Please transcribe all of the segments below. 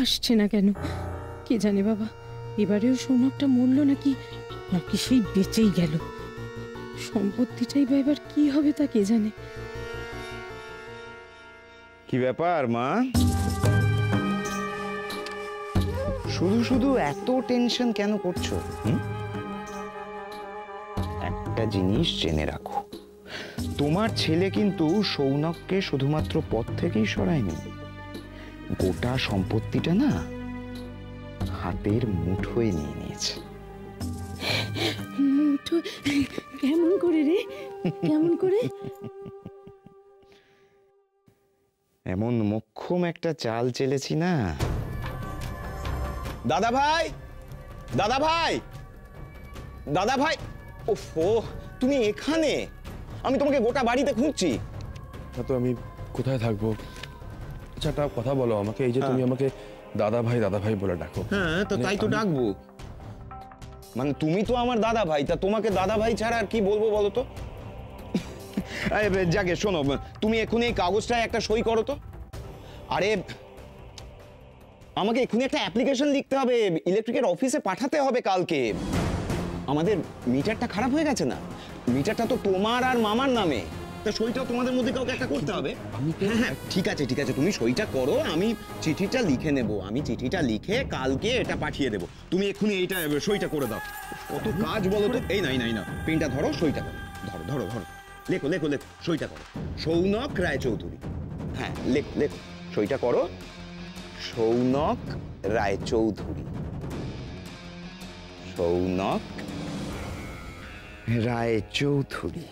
আসছে না কেন কে জানে বাবা। এবারেও সৌনকটা মরল নাকি নাকি সেই বেঁচেই গেল। সম্পত্তিটাই বা এবার কি হবে তা কে জানে। কি ব্যাপার মা, শুধু শুধু এত টেনশন কেন করছো? একটা জিনিস জেনে রাখো, তোমার ছেলে কিন্তু সৌনককে শুধুমাত্র পথ থেকেই সরায়নি, গোটা সম্পত্তিটা না হাতের মুঠোয় নিয়ে নিয়েছে। মুঠো কেমন করে রে, কেমন করে? এমন মোক্ষম একটা চাল চেলেছি না। দাদা ভাই, দাদা ভাই, দাদা ভাই, ওফো তুমি এখানে? আমি তোমাকে গোটা বাড়িতে খুঁজছি। তো আমি কোথায় থাকবো? আচ্ছা একটা কথা বলো আমাকে, এই যে তুমি আমাকে দাদা ভাই বলে ডাকো। হ্যাঁ তো তাই তো ডাকবো, মানে তুমি তো আমার দাদা ভাই, তা তোমাকে দাদা ভাই ছাড়া আর কি বলবো বলো তো? যাকে শোনো, তুমি এক্ষুনি এই কাগজটায় একটা সই করো তো। আরে আমাকে এক্ষুনি একটা অ্যাপ্লিকেশন লিখতে হবে, ইলেকট্রিকের অফিসে পাঠাতে হবে কালকে। আমাদের মিটারটা খারাপ হয়ে গেছে না, মিটারটা তো তোমার আর মামার নামে, তা সইটাও তোমাদের মধ্যে কাউকে একটা করতে হবে। হ্যাঁ ঠিক আছে ঠিক আছে, তুমি সইটা করো, আমি চিঠিটা লিখে নেব, আমি চিঠিটা লিখে কালকে এটা পাঠিয়ে দেবো। তুমি এক্ষুনি এইটা সইটা করে দাও। কত কাজ বলো তো। এই না এই না, পেনটা ধরো, সইটা করো, ধরো ধরো ধরো, লেখো লেখো লেখো, সইটা করো। সৌনক রায়চৌধুরী। হ্যাঁ লেখো লেখো, সইটা করো। সৌনক রায়চৌধুরী, সৌনক রায়চৌধুরী।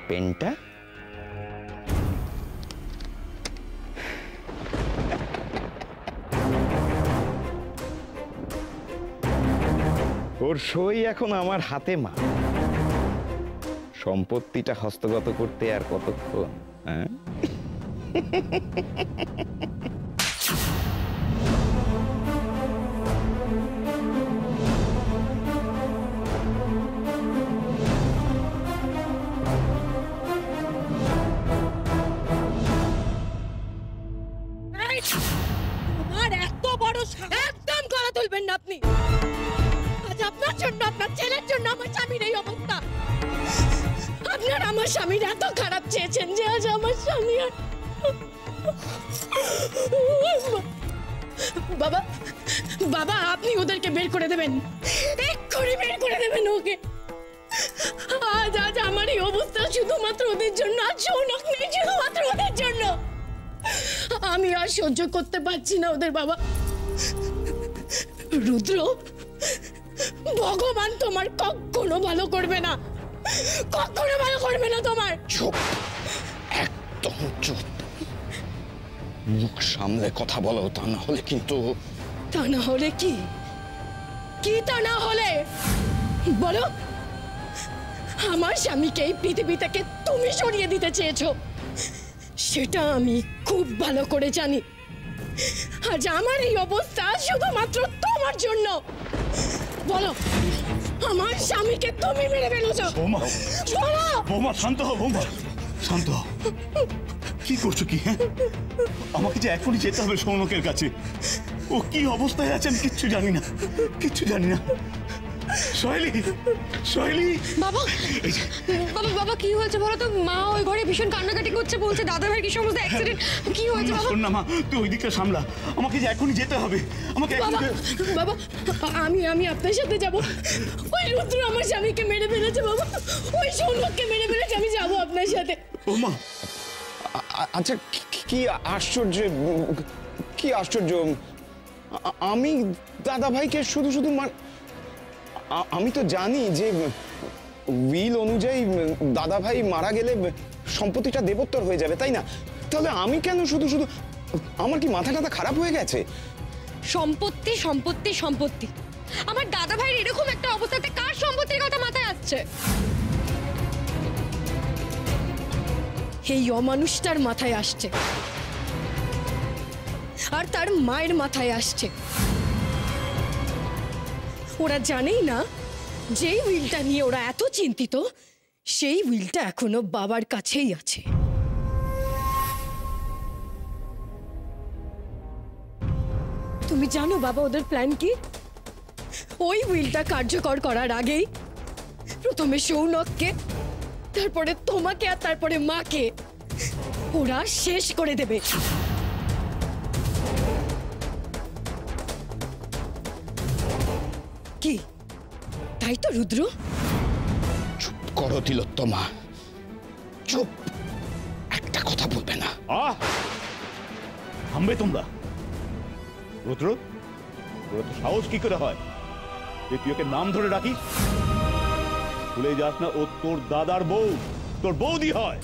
পেনটা ওর সই এখন আমার হাতে মা। সম্পত্তিটা হস্তগত করতে আর কতক্ষণ? হ্যাঁ তোমার এত বড় একদম গলা তুলবেন না আপনি। আজ আপনার জন্য, আপনার ছেলের জন্য আমার স্বামীর এই অবস্থা। আপনার আমার স্বামীর এত খারাপ চেয়েছেন যে আজ আমার স্বামী আর বাবা বাবা আপনি ওদেরকে বের করে দেবেন, এক্ষুনি বের করে দেবেন ওকে। আজ আজ আমার এই অবস্থা শুধুমাত্র ওদের জন্য, আজ সৌনক নেই শুধুমাত্র ওদের জন্য। আমি আর সহ্য করতে পারছি না ওদের বাবা। রুদ্র, ভগবান তোমার কখনো ভালো করবে না, কখনো ভালো করবে না তোমার। চুপ, একদম চুপ, মুখ সামলে কথা বলো, তা না হলে কিন্তু। তা না হলে কি? কি তা না হলে বলো? আমার স্বামীকে এই পৃথিবী থেকে তুমি সরিয়ে দিতে চেয়েছো, সেটা আমি খুব ভালো করে জানি। আজ আমার এই অবস্থা শুধুমাত্র তোমার জন্য। বলো, আমার স্বামীকে তুমি মেরে ফেলেছো। বৌমা, বলো। বৌমা শান্ত হও, বৌমা শান্ত হও। কি করছো কি? হ্যাঁ আমাকে যে এখনই যেতে হবে সৌনকের কাছে। ও কি অবস্থায় আছে আমি কিচ্ছু জানি না, কিচ্ছু জানি না। সোহেলি, সোহেলি। বাবা বাবা বাবা কি হয়েছে বলো তো? মা ওই ঘরে ভীষণ কান্নাকাটি করছে, বলছে দাদা ভাইয়ের কি সমস্ত অ্যাক্সিডেন্ট। কি হয়েছে বাবা? শোন না মা, তুই ওই দিকটা সামলা, আমাকে যে এখনই যেতে হবে। আমাকে বাবা আমি আপনার সাথে যাব। ওই রুদ্র আমার স্বামীকে মেরে ফেলেছে বাবা, ওই সৌনককে মেরে ফেলেছে, আমি যাব আপনার সাথে। ও মা, আচ্ছা কি আশ্চর্য, কি আশ্চর্য। আমি দাদা ভাইকে শুধু শুধু আমি তো জানি যে উইল অনুযায়ী দাদা ভাই মারা গেলে সম্পত্তিটা দেবোত্তর হয়ে যাবে, তাই না? তাহলে আমি কেন শুধু শুধু, আমার কি মাথা টাথা খারাপ হয়ে গেছে? সম্পত্তি সম্পত্তি সম্পত্তি, আমার দাদা ভাইয়ের এরকম একটা অবস্থাতে কার সম্পত্তির কথা মাথায় আসছে? এই অমানুষটার মাথায় আসছে, আর তার মায়ের মাথায় আসছে। ওরা জানেই না যেই উইলটা নিয়ে ওরা এত চিন্তিত, সেই উইলটা এখনো বাবার কাছেই আছে। তুমি জানো বাবা ওদের প্ল্যান কি? ওই উইলটা কার্যকর করার আগেই প্রথমে সৌনককে, তারপরে তোমাকে, আর তারপরে মাকে ওরা শেষ করে দেবে। কি তাই তো রুদ্র? চুপ করো তিলোত্তমা, চুপ, একটা কথা বলবে না। থামবে তোমরা? রুদ্র, তোর তো সাহস কি করে হয় যে তুই ওকে নাম ধরে ডাকিস? ভুলে যাস না ও তোর দাদার বউ, তোর বৌদি হয়।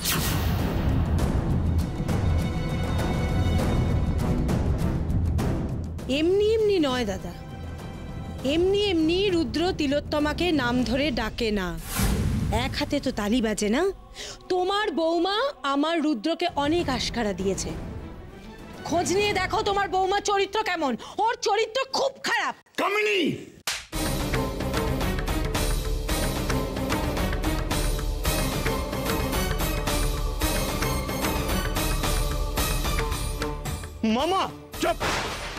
এমনি এমনি নয় দাদা, এমনি এমনি রুদ্র তিলোত্তমাকে নাম ধরে ডাকে না। এক হাতে তো তালি বাজে না। তোমার বৌমা আমার রুদ্রকে অনেক আশকারা দিয়েছে। খোঁজ নিয়ে দেখো তোমার বৌমার চরিত্র কেমন। ওর চরিত্র খুব খারাপ। কামিনী, মামা চুপ,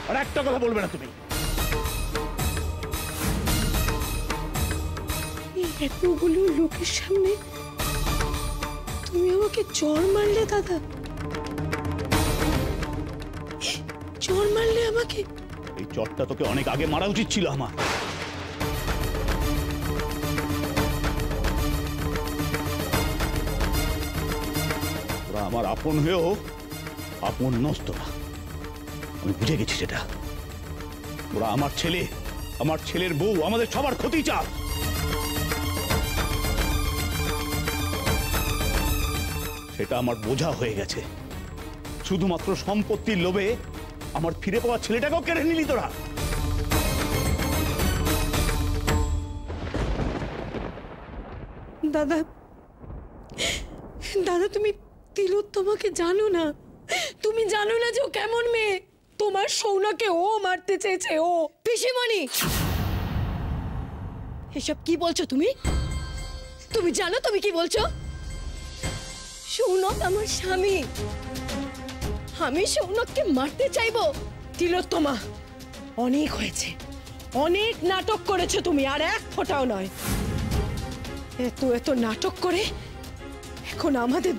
আর একটা কথা বলবে না তুমি। এতগুলো লোকের সামনে তুমি আমাকে চড় মারলে দাদা, চড় মারলে আমাকে। এই চটটা তোকে অনেক আগে মারা উচিত ছিল আমার। ওরা আমার আপন হয়েও আপন নস্তরা, আমি বুঝে গেছি সেটা। ওরা আমার ছেলে, আমার ছেলের বউ, আমাদের সবার ক্ষতি চায়। সেটা আমার বোঝা হয়ে গেছে। শুধুমাত্র সম্পত্তির লোভে আমার ফিরে পাওয়া ছেলেটাকেও কেড়ে নিলি তোরা। দাদা, দাদা তুমি তিলোত্তমাকে জানো না। তুমি জানো না যে ও কেমন মেয়ে। তোমার সৌনকে ও মারতে চেয়েছে। ও পিসিমণি, এসব কি বলছো তুমি? তুমি জানো তুমি কি বলছো? সৌনক আমার স্বামী, আমি সৌনককে মারতে চাইবো? তিলোত্তমা, অনেক হয়েছে, অনেক নাটক করেছো তুমি, আর এক ফোঁটাও নয়। এত এত নাটক করে এখন আমাদের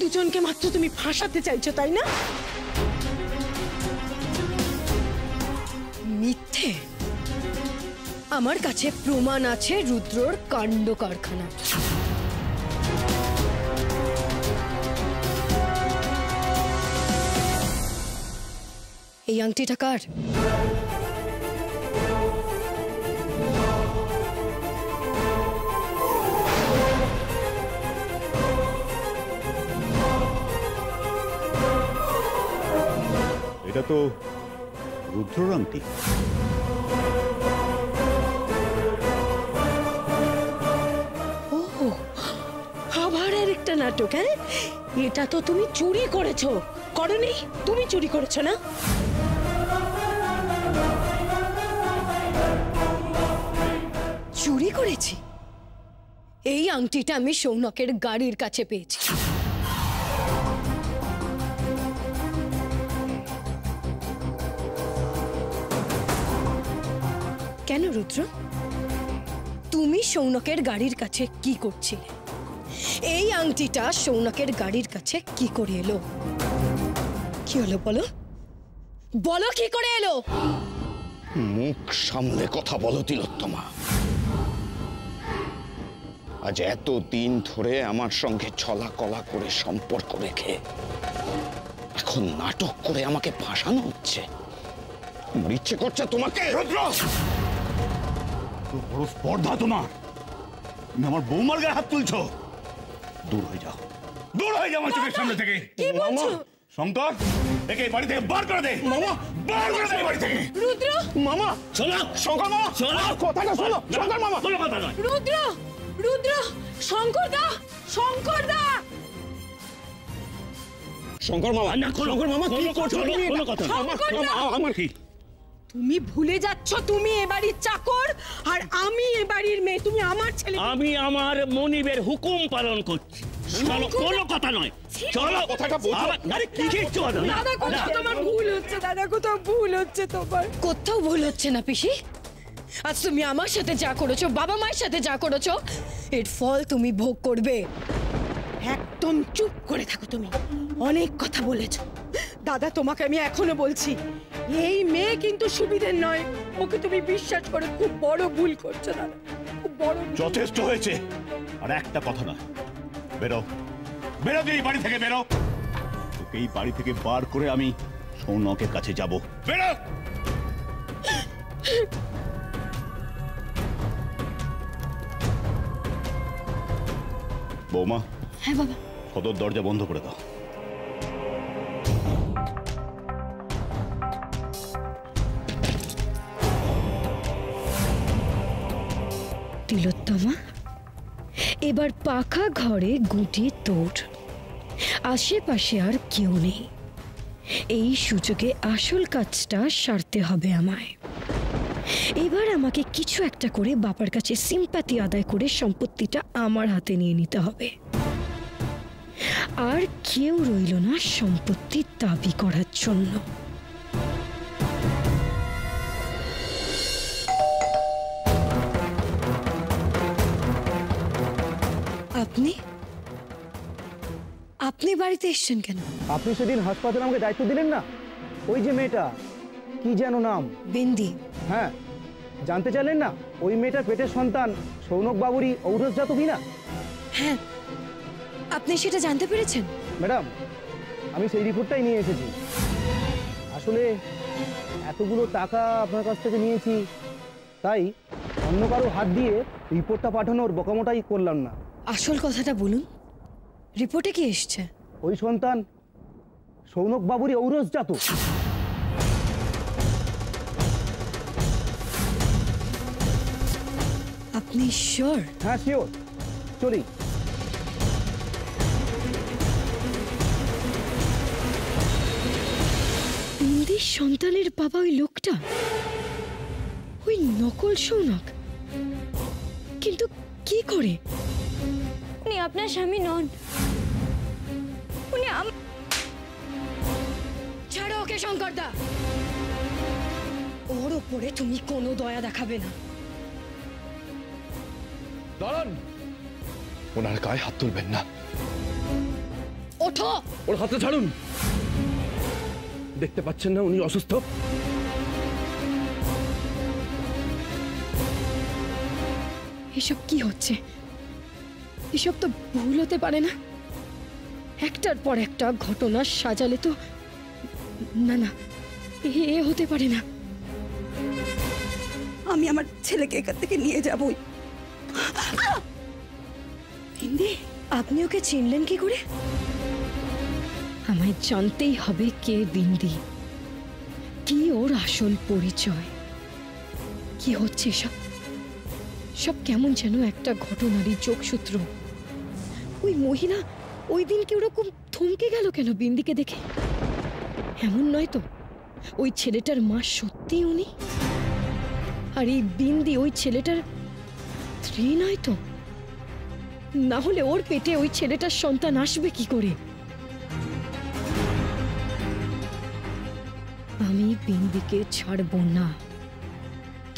দুজনকে মাত্র তুমি ফাঁসাতে চাইছো, তাই না? মিথ্যে। আমার কাছে প্রমাণ আছে রুদ্রর কাণ্ড কারখানা। এই আংটিটা কার? এটা তো রুদ্রর আংটি। আবার আরেকটা নাটক। হ্যাঁ, এটা তো তুমি চুরি করেছো। করনি? তুমি চুরি করেছো না? চুরি করেছি? এই আংটিটা আমি সৌনকের গাড়ির কাছে পেয়েছি। কেন রুদ্র, তুমি সৌনকের গাড়ির কাছে কি করছিলে? এই আংটিটা সৌনকের গাড়ির কাছে কি করে এলো? কি হলো বলো, বলো কি করে এলো? মুখ সামলে কথা বলো তিলোত্তমা। আজ এত দিন ধরে আমার সঙ্গে ছলা কলা করে সম্পর্ক রেখে এখন নাটক করে আমাকে ফাঁসানো হচ্ছে। আমার ইচ্ছে করছে তোমাকে। রুদ্র, বড় স্পর্ধা তোমার। তুমি আমার বৌমার গায়ে হাত তুলছো। দূর হয়ে যাও, দূর হয়ে যাও আমার চোখের সামনে থেকে। কি বলছো? শঙ্কর, একে বাড়ি থেকে বার করে দে। মামা, বার করে দে বাড়ি থেকে। রুদ্র, মামা শোনো, শঙ্কর মামা কথাটা শোনো। শঙ্কর মামা, কোনো কথা নয়। রুদ্র, রুদ্র, শঙ্করদা, শঙ্করদা। শঙ্কর মামা, শঙ্কর মামা কি করছো তুমি? কোনো কথা। আমার কি তুমি ভুলে যাচ্ছ তুমি এ বাড়ির চাকর আর আমি এ বাড়ির মেয়ে। তুমি আমার ছেলে। আমি আমার মনিবের হুকুম পালন করছি। চলো, কোনো কথা নয়, চলো। কথাটা বোঝো। আরে কি কিচ্ছু কথা না। দাদা কোথাও তোমার ভুল হচ্ছে, দাদা কোথাও ভুল হচ্ছে তোমার। কোথাও ভুল হচ্ছে না পিসি। আজ তুমি আমার সাথে যা করেছো, বাবা মায়ের সাথে যা করেছো, এর ফল তুমি ভোগ করবে। একদম চুপ করে থাকো তুমি। অনেক কথা বলেছো। দাদা তোমাকে আমি এখনো বলছি, এই মেয়ে কিন্তু সুবিধের নয়। ওকে তুমি বিশ্বাস করে খুব বড় ভুল করছো দাদা, খুব বড়। যথেষ্ট হয়েছে। আর একটা কথা নয়, বেরো, বেরো তুই এই বাড়ি থেকে, বেরো। তোকে এই বাড়ি থেকে বার করে আমি সৌনকের কাছে যাব। বেরো। বৌমা। হ্যাঁ বাবা। সদর দরজা বন্ধ করে দাও। তিলোত্তমা, এবার পাকা ঘরে গুটি তোর। আশেপাশে আর কেউ নেই। এই সুযোগে আসল কাজটা সারতে হবে আমায়। এবার আমাকে কিছু একটা করে বাবার কাছে সিম্প্যাথি আদায় করে সম্পত্তিটা আমার হাতে নিয়ে নিতে হবে। আর কেউ রইল না সম্পত্তির দাবি করার জন্য। আপনি আপনি বাড়িতে এসেছেন কেন? আপনি সেদিন হাসপাতালে আমাকে দায়িত্ব দিলেন না, ওই যে মেয়েটা, কি যেন নাম? বিন্দি। হ্যাঁ, জানতে চাইলেন না ওই মেয়েটার পেটের সন্তান সৌনক বাবুরই ঔরসজাত কিনা? হ্যাঁ, আপনি সেটা জানতে পেরেছেন? ম্যাডাম, আমি সেই রিপোর্টটাই নিয়ে এসেছি। আসলে এতগুলো টাকা আপনার কাছ থেকে নিয়েছি, তাই অন্য কারো হাত দিয়ে রিপোর্টটা পাঠানোর বকামোটাই করলাম না। আসল কথাটা বলুন, রিপোর্টে কি এসছে? ওই সন্তান সৌনক বাবুরই ঔরসজাত। আপনি শিওর? হ্যাঁ শিওর, চলি। বিন্দির সন্তানের বাবা ওই লোকটা, ওই নকল সৌনক। কিন্তু কি করে? উনি আপনার স্বামী নন। উনি ছাড়ো ওকে শঙ্করদা। ওর ওপরে তুমি কোনো দয়া দেখাবে না। দাঁড়ান, ওনার গায়ে হাত তুলবেন না। ওঠো। ওর হাতটা ছাড়ুন। দেখতে পাচ্ছেন না উনি অসুস্থ? এসব কি হচ্ছে? এসব তো ভুল হতে পারে না। একটার পর একটা ঘটনা সাজালে তো না না, এ হতে পারে না। আমি আমার ছেলেকে এখান থেকে নিয়ে যাবই। বিন্দি, আপনি ওকে চিনলেন কি করে? আমায় জানতেই হবে কে বিন্দি, কি ওর আসল পরিচয়। কি হচ্ছে সব? সব কেমন যেন একটা ঘটনারই যোগসূত্র। ওই মহিলা ওই দিন কি ওরকম থমকে গেল কেন বিন্দিকে দেখে? এমন নয় তো ওই ছেলেটার মা সত্যি উনি? আর এই বিন্দি ওই ছেলেটার স্ত্রী নয় তো? না হলে ওর পেটে ওই ছেলেটার সন্তান আসবে কি করে? আমি বিন্দিকে ছাড়ব না,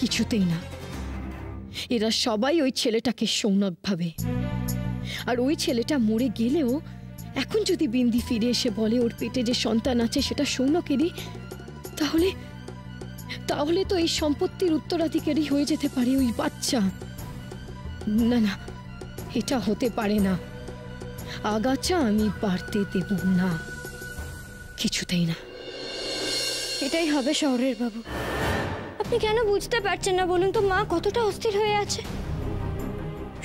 কিছুতেই না। এরা সবাই ওই ছেলেটাকে সৌনক ভাবে। আর ওই ছেলেটা মরে গেলেও এখন যদি বিন্দি ফিরে এসে বলে ওর পেটে যে সন্তান আছে সেটা সৌনকেরই, তাহলে তাহলে তো এই সম্পত্তির উত্তরাধিকারী হয়ে যেতে পারে ওই বাচ্চা। না না, এটা হতে পারে না। আগাছা আমি বাড়তে দেব না, কিছুতেই না। এটাই হবে শহরের বাবু। আপনি কেন বুঝতে পারছেন না বলুন তো? মা কতটা অস্থির হয়ে আছে,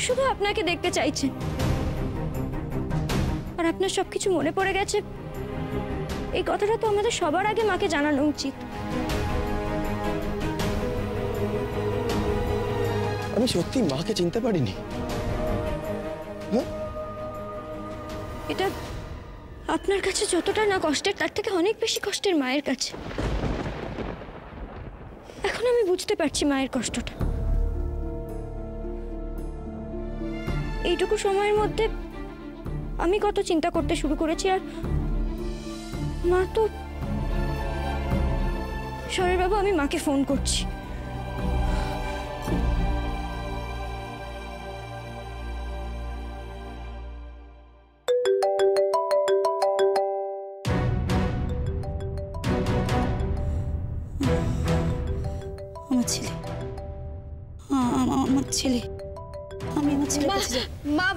শুধু আপনাকে দেখতে চাইছেন। আর আপনার সবকিছু মনে পড়ে গেছে, এই কথাটা তো আমাদের সবার আগে মাকে জানানো উচিত। আমি সত্যি মাকে চিনতে পারিনি। এটা আপনার কাছে যতটা না কষ্টের, তার থেকে অনেক বেশি কষ্টের মায়ের কাছে। এখন আমি বুঝতে পারছি মায়ের কষ্টটা। এইটুকু সময়ের মধ্যে আমি কত চিন্তা করতে শুরু করেছি, আর মা তো। শরীর বাবু, আমি মাকে ফোন করছি। আমার ছেলে, আমার ছেলে, আমি আমার ছেলে মা, মা,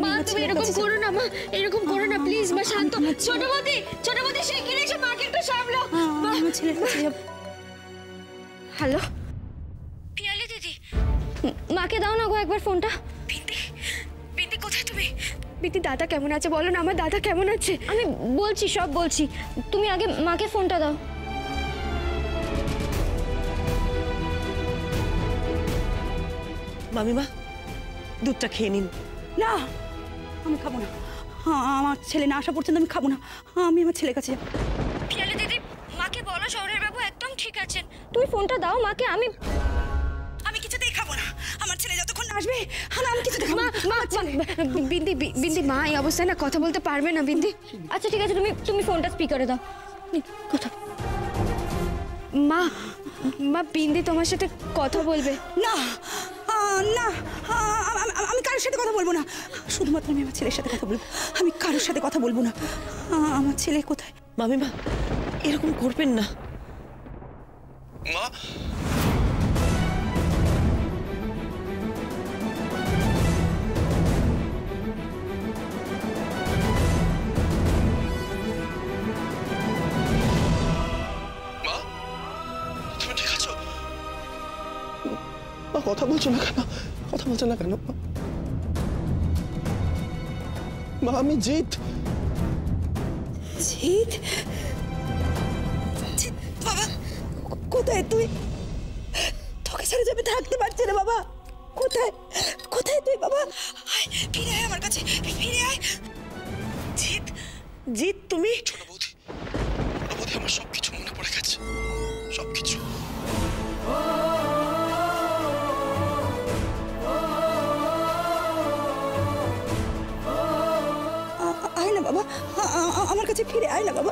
মা, তুমি এরকম করো না মা, এরকম করো না প্লিজ মা, শান্ত। ছোট বৌদি সে কি রেখে মাকে একটু সামলাও। আমার ছেলের কাছে যাব। হ্যালো পিয়ালি দিদি, মাকে দাও না গো একবার ফোনটা। বিন্দি কোথায় তুমি? বিন্দি, দাদা কেমন আছে বলো না, আমার দাদা কেমন আছে? আমি বলছি, সব বলছি, তুমি আগে মাকে ফোনটা দাও। মামিমা, দুধটা খেয়ে নিন। না, আমি খাবো না। আমার ছেলে না আসা পর্যন্ত আমি খাবো না। আমি আমার ছেলের কাছে যাব। পিয়ালি দিদি, মাকে বলো শহরের বাবু একদম ঠিক আছেন। তুমি ফোনটা দাও মাকে। আমি কিছুতেই খাবো না। আমার ছেলে যতক্ষণ না আসবে আমি কিছুতে খাবো না। বিন্দি, মা এই অবস্থায় না কথা বলতে পারবে না বিন্দি। আচ্ছা ঠিক আছে, তুমি ফোনটা স্পিকারে দাও। কথা মা, বিন্দি তোমার সাথে কথা বলবে। না না, আমি কারোর সাথে কথা বলবো না। শুধুমাত্র আমি আমার ছেলের সাথে কথা বলবো। আমি কারোর সাথে কথা বলবো না। আমার ছেলে কোথায়? মামিমা, এরকম করবেন না। মা, তুমি ঠিক আছো? মা, কথা বলছো না কেন? কথা বলছো না কেন? মা, আমি জিৎ। জিৎ? বাবা কোথায় তুই? তোকে ছেড়ে যাবে থাকতে পারছি না বাবা। কোথায় কোথায় তুই বাবা? ফিরে আয় আমার কাছে, ফিরে আয়। জিৎ, জিৎ তুমি? ছোট বৌদি, আমার সবকিছু মনে পড়ে গেছে, সবকিছু। আয় না বাবা, আমার কাছে ফিরে আয় না বাবা।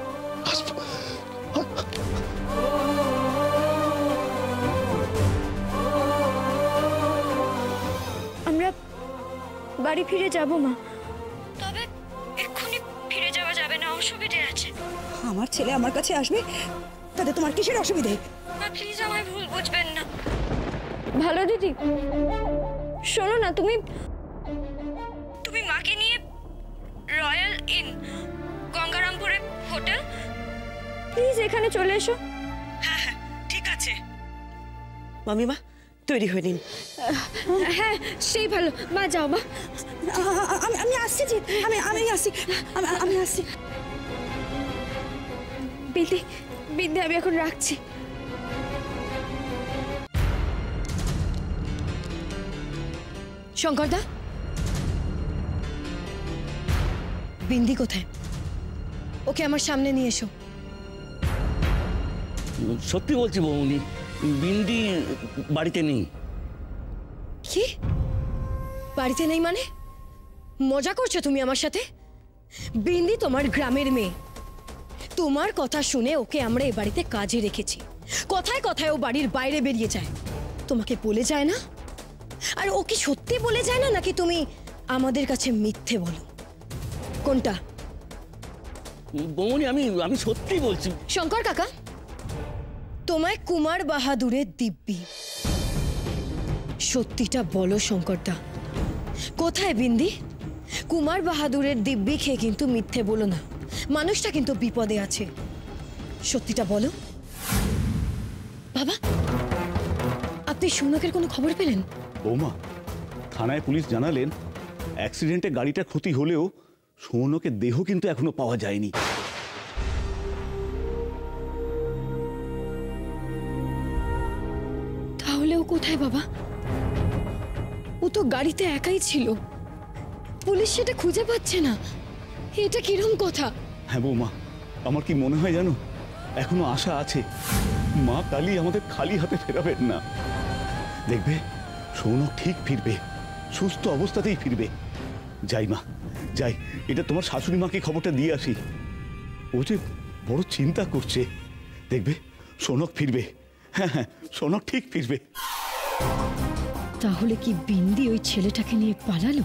আমরা বাড়ি ফিরে যাব মা, তবে এক্ষুনি ফিরে যাওয়া যাবে না, অসুবিধে আছে। আমার ছেলে আমার কাছে আসবে, তাতে তোমার কিসের অসুবিধে? মা প্লিজ আমায় ভুল বুঝবেন না। ভালো দিদি, শোনো না, তুমি মাকে নিয়ে রয়্যাল ইন গঙ্গারামপুরে হোটেল, প্লিজ এখানে চলে এসো। হ্যাঁ হ্যাঁ ঠিক আছে। মামিমা, তৈরি হয়ে নিন। হ্যাঁ সেই ভালো, মা যাও মা। আমি আসছি জিৎ, আমি আসছি, আমি আসছি। বিন্দি, আমি এখন রাখছি। শঙ্করদা, বিন্দি কোথায়? ওকে আমার সামনে নিয়ে এসো। সত্যি বলছি বৌনি, বিন্দি বাড়িতে নেই। কি? বাড়িতে নেই মানে? মজা করছো তুমি আমার সাথে? বিন্দি তোমার গ্রামের মেয়ে। তোমার কথা শুনে ওকে আমরা এ বাড়িতে কাজে রেখেছি। কথায় কথায় ও বাড়ির বাইরে বেরিয়ে যায়, তোমাকে বলে যায় না? আর ও কি সত্যি বলে যায় না, নাকি তুমি আমাদের কাছে মিথ্যে বলো? কোনটা? বৌনি, আমি সত্যি বলছি। শঙ্কর কাকা, তোমায় কুমার বাহাদুরের দিব্যি, সত্যিটা বলো শঙ্করদা, কোথায় বিন্দি? কুমার বাহাদুরের দিব্যি খেয়ে কিন্তু মিথ্যে বলো না, মানুষটা কিন্তু বিপদে আছে। সত্যিটা বলো। বাবা, আপনি সৌনকের কোনো খবর পেলেন? বৌমা, থানায় পুলিশ জানালেন অ্যাক্সিডেন্টে গাড়িটা ক্ষতি হলেও সৌনকের দেহ কিন্তু এখনো পাওয়া যায়নি। তাহলে ও কোথায় বাবা? ও তো গাড়িতে একাই ছিল, পুলিশ সেটা খুঁজে পাচ্ছে না। এটা কিরকম কথা? হ্যাঁ বৌমা, আমার কি মনে হয় জানো, এখনো আশা আছে। মা কালী আমাদের খালি হাতে ফেরাবেন না। দেখবে সৌনক ঠিক ফিরবে, সুস্থ অবস্থাতেই ফিরবে। যাই মা যাই, এটা তোমার শাশুড়ি মাকে খবরটা দিয়ে আসি। ও যে বড় চিন্তা করছে। দেখবে সৌনক ফিরবে। হ্যাঁ হ্যাঁ, সৌনক ঠিক ফিরবে। তাহলে কি বিন্দি ওই ছেলেটাকে নিয়ে পালালো?